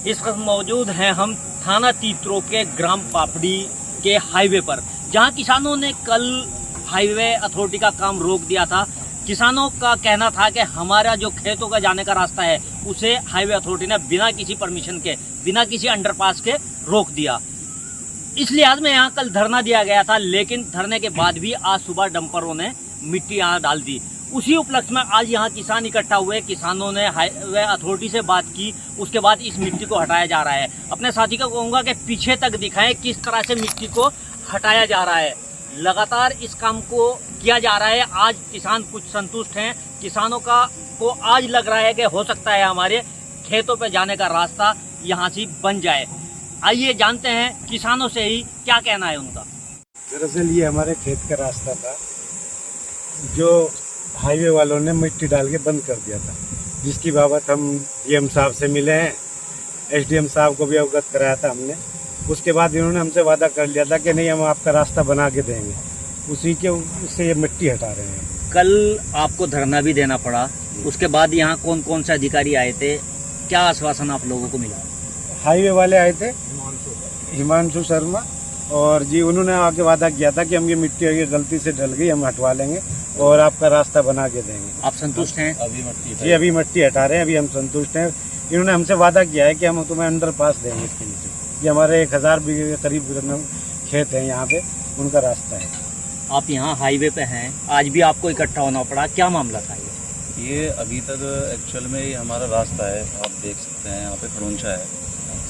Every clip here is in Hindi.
इस वक्त मौजूद हैं हम थाना तीतरो के ग्राम पापड़ी के हाईवे पर, जहां किसानों ने कल हाईवे अथॉरिटी का काम रोक दिया था। किसानों का कहना था कि हमारा जो खेतों का जाने का रास्ता है उसे हाईवे अथॉरिटी ने बिना किसी परमिशन के, बिना किसी अंडरपास के रोक दिया। इस लिहाज में यहाँ कल धरना दिया गया था, लेकिन धरने के बाद भी आज सुबह डंपरों ने मिट्टी यहाँ डाल दी। उसी उपलक्ष्य में आज यहाँ किसान इकट्ठा हुए, किसानों ने हाईवे अथॉरिटी से बात की, उसके बाद इस मिट्टी को हटाया जा रहा है। अपने साथी को कहूँगा कि पीछे तक दिखाएं किस तरह से मिट्टी को हटाया जा रहा है। लगातार इस काम को किया जा रहा है। आज किसान कुछ संतुष्ट हैं। किसानों को आज लग रहा है कि हो सकता है हमारे खेतों पे जाने का रास्ता यहाँ से बन जाए। आइए जानते हैं किसानों से ही क्या कहना है उनका। दरअसल ये हमारे खेत का रास्ता था जो हाईवे वालों ने मिट्टी डाल के बंद कर दिया था, जिसकी बाबत हम डीएम साहब से मिले हैं। एसडीएम साहब को भी अवगत कराया था हमने। उसके बाद इन्होंने हमसे वादा कर लिया था कि नहीं, हम आपका रास्ता बना के देंगे। उसी के उससे ये मिट्टी हटा रहे हैं। कल आपको धरना भी देना पड़ा, उसके बाद यहाँ कौन कौन से अधिकारी आए थे, क्या आश्वासन आप लोगों को मिला? हाईवे वाले आए थे, हिमांशु शर्मा, और जी उन्होंने आके वादा किया था कि हम ये मिट्टी अगर गलती से डल गई हम हटवा लेंगे और आपका रास्ता बना के देंगे। आप संतुष्ट हैं? अभी मिट्टी हटा रहे हैं, अभी हम संतुष्ट हैं। इन्होंने हमसे वादा किया है कि हम तुम्हें अंडर पास देंगे इसके नीचे। ये हमारे 1000 बीघे के करीब खेत है, यहाँ पे उनका रास्ता है। आप यहाँ हाईवे पे हैं, आज भी आपको इकट्ठा होना पड़ा, क्या मामला था ये? अभी तक एक्चुअल में ये हमारा रास्ता है, आप देख सकते हैं यहाँ पे खड़ोंचा है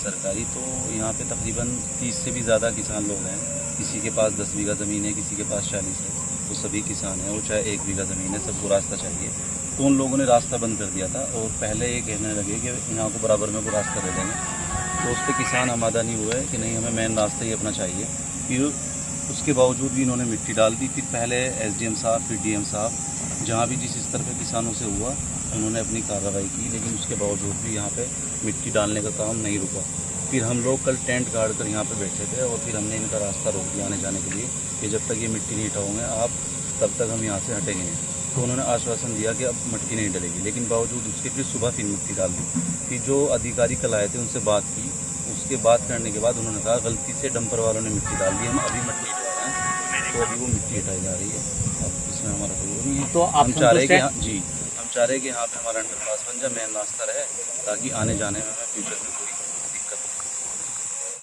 सरकारी। तो यहाँ पे तकरीबन 30 से भी ज़्यादा किसान लोग हैं। किसी के पास 10 बीघा ज़मीन है, किसी के पास 40 है, तो सभी किसान हैं। वो चाहे 1 बीघा ज़मीन है, सबको रास्ता चाहिए। तो उन लोगों ने रास्ता बंद कर दिया था और पहले ये कहने लगे कि यहाँ को बराबर में वो रास्ता दे देंगे। तो उस पर किसान आमादा नहीं हुए कि नहीं, हमें मेन रास्ता ही अपना चाहिए। फिर उसके बावजूद भी इन्होंने मिट्टी डाल दी। फिर पहले एसडीएम साहब, फिर डीएम साहब, जहाँ भी जिस स्तर पे किसानों से हुआ उन्होंने अपनी कार्रवाई की, लेकिन उसके बावजूद भी यहाँ पे मिट्टी डालने का काम नहीं रुका। फिर हम लोग कल टेंट गाड़ कर यहाँ पे बैठे थे और फिर हमने इनका रास्ता रोक दिया आने जाने के लिए कि जब तक ये मिट्टी नहीं हटाओगे आप, तब तक हम यहाँ से हटेंगे नहीं। तो उन्होंने आश्वासन दिया कि अब मिट्टी नहीं डलेगी, लेकिन बावजूद उसके फिर सुबह फिर मिट्टी डाल दी। फिर जो अधिकारी कल आए थे उनसे बात की, उसके बात करने के बाद उन्होंने कहा गलती से डंपर वालों ने मिट्टी डाल दी, हम अभी मिट्टी हटा रहे हैं। तो अभी वो मिट्टी हटाई जा रही है, अब इसमें हमारा कोई नहीं है। तो आप हम चाह रहे हैं कि यहाँ पे हमारा अंडरपास बन जाए, मेन रास्ता रहे, ताकि आने जाने में फ्यूचर में कोई